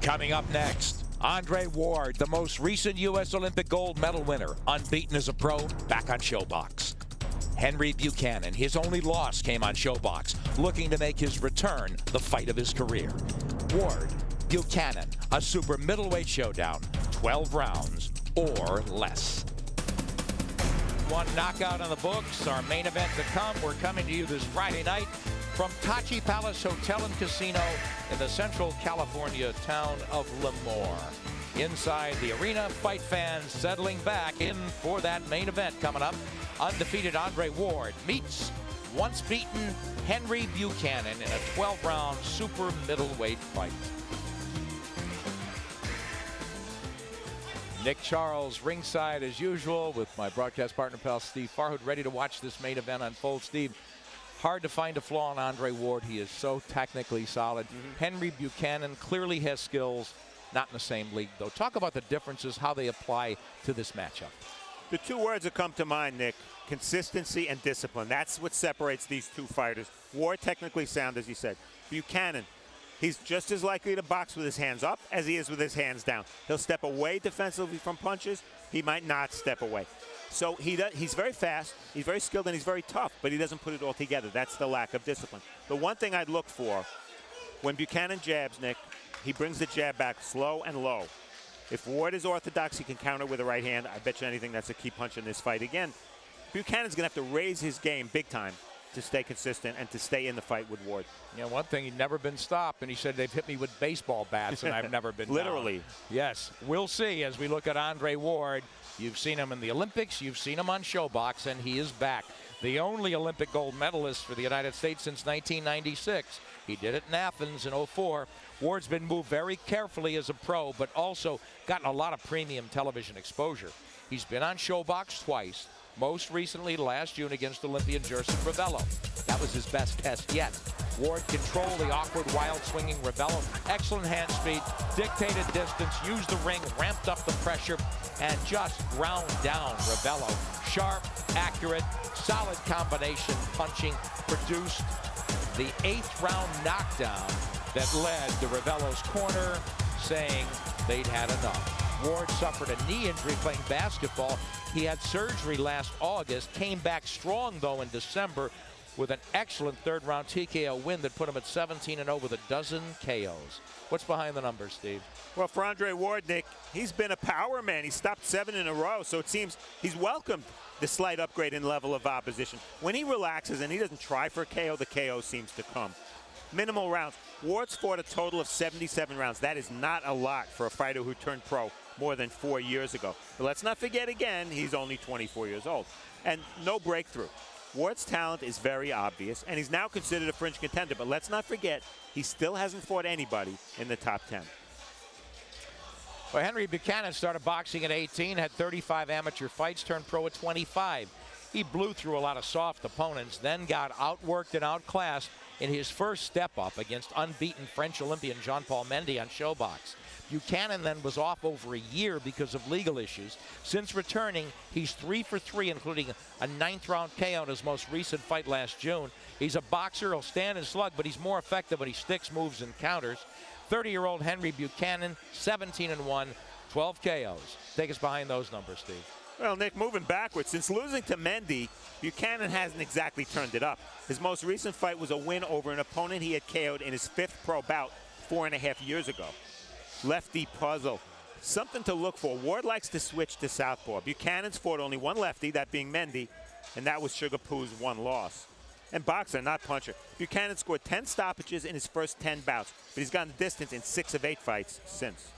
Coming up next, Andre Ward, the most recent U.S. Olympic gold medal winner, unbeaten as a pro, back on ShoBox. Henry Buchanan, his only loss came on ShoBox, looking to make his return the fight of his career. Ward, Buchanan, a super middleweight showdown, 12 rounds or less. One knockout on the books, our main event to come. We're coming to you this Friday night from Tachi Palace Hotel and Casino in the Central California town of Lemoore. Inside the arena, fight fans settling back in for that main event coming up. Undefeated Andre Ward meets once beaten Henry Buchanan in a 12-round super middleweight fight. Nick Charles ringside as usual with my broadcast partner pal Steve Farhood, ready to watch this main event unfold. Steve, hard to find a flaw in Andre Ward. He is so technically solid. Henry Buchanan clearly has skills, not in the same league though. Talk about the differences, how they apply to this matchup. The two words that come to mind, Nick, consistency and discipline. That's what separates these two fighters. Ward technically sound, as you said. Buchanan, he's just as likely to box with his hands up as he is with his hands down. He'll step away defensively from punches. He might not step away. So he's very fast, he's very skilled, and he's very tough, but he doesn't put it all together. That's the lack of discipline. The one thing I'd look for, when Buchanan jabs, Nick, he brings the jab back slow and low. If Ward is orthodox, he can counter with the right hand. I bet you anything that's a key punch in this fight. Again, Buchanan's going to have to raise his game big time to stay consistent and to stay in the fight with Ward. You know, one thing, he'd never been stopped, and he said they've hit me with baseball bats, and I've never been literally down. Yes, we'll see as we look at Andre Ward. You've seen him in the Olympics, you've seen him on ShoBox, and he is back. The only Olympic gold medalist for the United States since 1996. He did it in Athens in '04. Ward's been moved very carefully as a pro, but also gotten a lot of premium television exposure. He's been on ShoBox twice, most recently last June against Olympian Jerson Ravello. That was his best test yet. Ward controlled the awkward, wild swinging Ravello. Excellent hand speed, dictated distance, used the ring, ramped up the pressure, and just ground down Ravello. Sharp, accurate, solid combination punching produced the 8th round knockdown that led to Ravello's corner saying they'd had enough. Ward suffered a knee injury playing basketball. He had surgery last August, came back strong though in December with an excellent 3rd round TKO win that put him at 17-0 with a dozen KOs. What's behind the numbers, Steve? Well, for Andre Ward, Nick, he's been a power man. He stopped 7 in a row, so it seems he's welcomed the slight upgrade in level of opposition. When he relaxes and he doesn't try for a KO, the KO seems to come. Minimal rounds. Ward's fought a total of 77 rounds. That is not a lot for a fighter who turned pro more than 4 years ago. But let's not forget again, he's only 24 years old. And no breakthrough. Ward's talent is very obvious, and he's now considered a fringe contender. But let's not forget, he still hasn't fought anybody in the top 10. Well, Henry Buchanan started boxing at 18, had 35 amateur fights, turned pro at 25. He blew through a lot of soft opponents, then got outworked and outclassed in his first step-up against unbeaten French Olympian Jean-Paul Mendy on ShoBox. Buchanan then was off over a year because of legal issues. Since returning, he's 3 for 3, including a 9th round KO in his most recent fight last June. He's a boxer, he'll stand and slug, but he's more effective when he sticks, moves, and counters. 30-year-old Henry Buchanan, 17-1, 12 KOs. Take us behind those numbers, Steve. Well, Nick, moving backwards, since losing to Mendy, Buchanan hasn't exactly turned it up. His most recent fight was a win over an opponent he had KO'd in his 5th pro bout 4.5 years ago. Lefty puzzle. Something to look for. Ward likes to switch to southpaw. Buchanan's fought only one lefty, that being Mendy, and that was Sugar Poo's one loss. And boxer, not puncher. Buchanan scored 10 stoppages in his first 10 bouts, but he's gone distance in 6 of 8 fights since.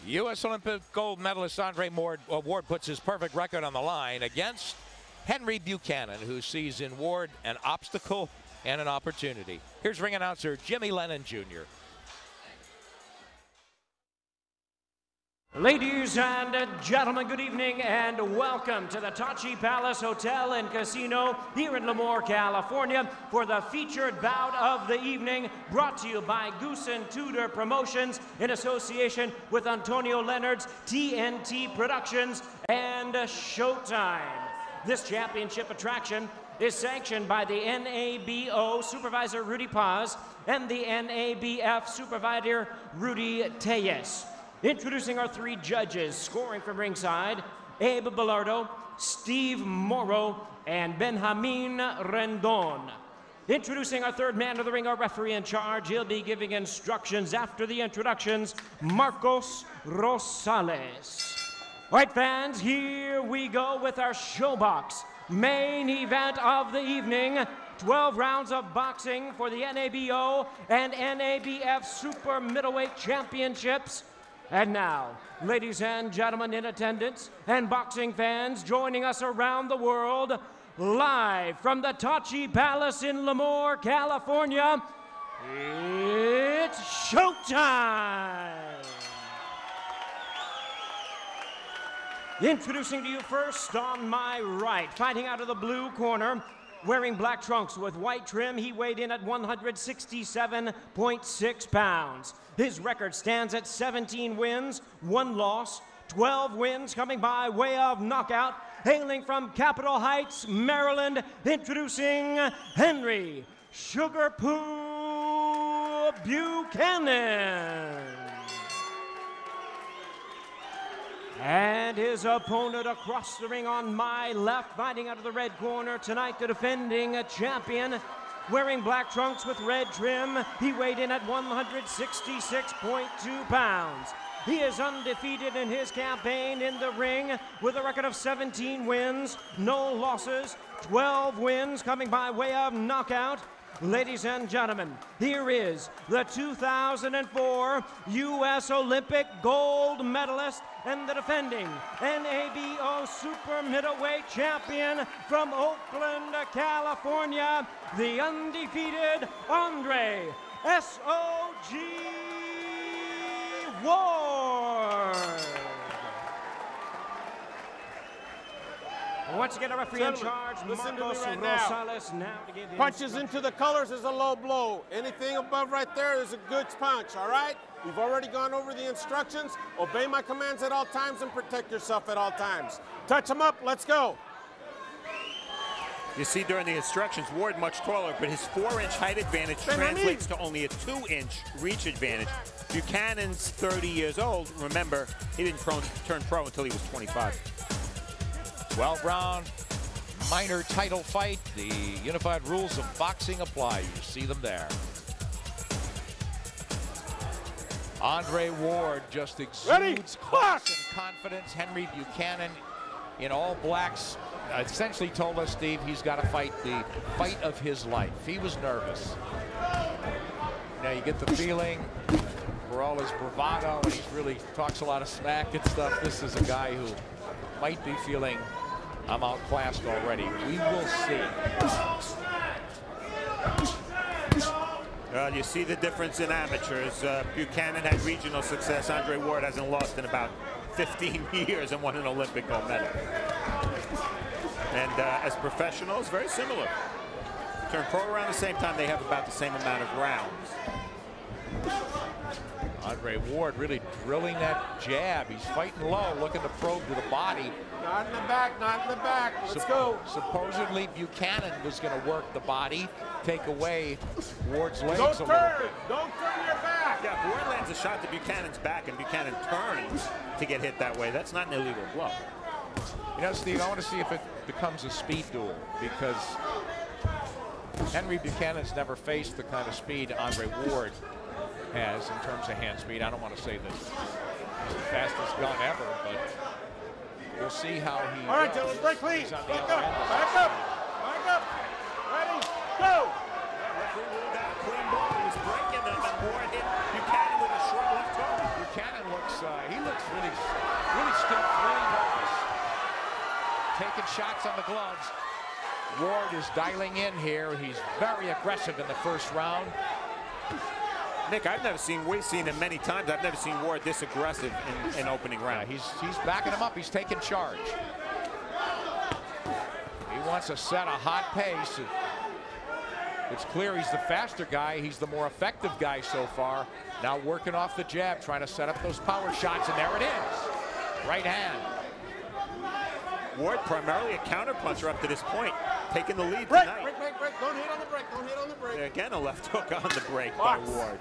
U.S. Olympic gold medalist Andre Ward puts his perfect record on the line against Henry Buchanan, who sees in Ward an obstacle and an opportunity. Here's ring announcer Jimmy Lennon Jr. Ladies and gentlemen, good evening and welcome to the Tachi Palace Hotel and Casino here in Lemoore, California for the featured bout of the evening, brought to you by Goose & Tudor Promotions in association with Antonio Leonard's TNT Productions and Showtime. This championship attraction is sanctioned by the NABO Supervisor Rudy Paz and the NABF Supervisor Rudy Tellez. Introducing our 3 judges, scoring from ringside, Abe Bellardo, Steve Morrow, and Benjamin Rendon. Introducing our 3rd man of the ring, our referee in charge. He'll be giving instructions after the introductions, Marcos Rosales. All right, fans, here we go with our ShoBox main event of the evening. 12 rounds of boxing for the NABO and NABF Super Middleweight Championships. And now, ladies and gentlemen in attendance and boxing fans joining us around the world, live from the Tachi Palace in Lemoore, California, it's showtime! Introducing to you first on my right, fighting out of the blue corner, wearing black trunks with white trim, he weighed in at 167.6 pounds. His record stands at 17 wins, 1 loss, 12 wins coming by way of knockout. Hailing from Capitol Heights, Maryland, introducing Henry Sugar Poo Buchanan. And his opponent across the ring on my left, fighting out of the red corner tonight, the defending champion, wearing black trunks with red trim. He weighed in at 166.2 pounds. He is undefeated in his campaign in the ring with a record of 17 wins, no losses, 12 wins coming by way of knockout. Ladies and gentlemen, here is the 2004 U.S. Olympic gold medalist and the defending NABO Super Middleweight Champion from Oakland, California, the undefeated Andre S.O.G. Ward. Once again, a referee in charge, Marcos Rosales, now to give punches into the colors is a low blow. Anything above right there is a good punch, all right? We've already gone over the instructions. Obey my commands at all times and protect yourself at all times. Touch him up, let's go. You see during the instructions, Ward much taller, but his 4-inch height advantage translates to only a 2-inch reach advantage. Buchanan's 30 years old. Remember, he didn't turn pro until he was 25. 12-round minor title fight. The unified rules of boxing apply. You see them there. Andre Ward just exudes class and confidence. Henry Buchanan in all blacks essentially told us, Steve, he's got to fight the fight of his life. He was nervous. Now you get the feeling, for all his bravado, and he really talks a lot of smack and stuff, this is a guy who might be feeling, I'm outclassed already. We will see. You see the difference in amateurs. Buchanan had regional success. Andre Ward hasn't lost in about 15 years and won an Olympic gold medal. And as professionals, very similar. Turned pro around the same time. They have about the same amount of rounds. Andre Ward really drilling that jab. He's fighting low, looking to probe to the body. Not in the back, not in the back. Let's go. Supposedly Buchanan was going to work the body, take away Ward's legs Don't a little turn. bit. Don't turn your back. Yeah, if Ward lands a shot to Buchanan's back and Buchanan turns to get hit that way, that's not an illegal blow. You know, Steve, I want to see if it becomes a speed duel, because Henry Buchanan's never faced the kind of speed Andre Ward has in terms of hand speed. I don't want to say that he's the fastest gun ever, but we'll see how he All right, gentlemen, break clean. Back up, back up, back up. Ready, go. Referee ruled out a clean blow. He was breaking them, and Ward hit Buchanan with a short left hook. Buchanan looks, he looks really stiff, really nervous. Taking shots on the gloves. Ward is dialing in here. He's very aggressive in the first round. Nick, we've seen him many times. I've never seen Ward this aggressive in opening round. Yeah, he's backing him up. He's taking charge. He wants to set a hot pace. It's clear he's the faster guy. He's the more effective guy so far. Now working off the jab, trying to set up those power shots, and there it is. Right hand. Ward primarily a counterpuncher up to this point. taking the lead Break, tonight. break. Don't hit on the break. Don't hit on the break. Again, a left hook on the break by Box. Ward.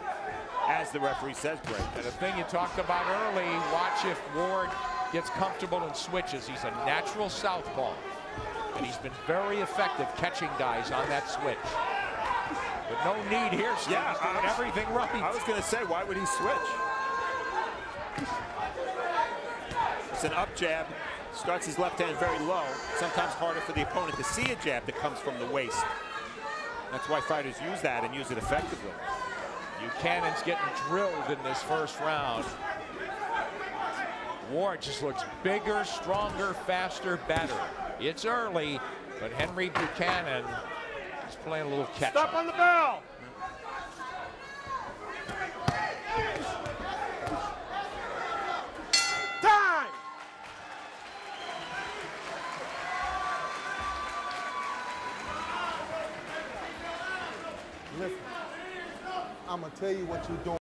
As the referee says, break. And the thing you talked about early, watch if Ward gets comfortable and switches. He's a natural southpaw. And he's been very effective catching guys on that switch. But no need here, Steve. Yeah, He's doing everything right. I was going to say, why would he switch? It's an up jab. Starts his left hand very low. Sometimes harder for the opponent to see a jab that comes from the waist. That's why fighters use that and use it effectively. Buchanan's getting drilled in this first round. Ward just looks bigger, stronger, faster, better. It's early, but Henry Buchanan is playing a little catch. Stop on the bell. Time. Listen, I'm gonna tell you what you're doing.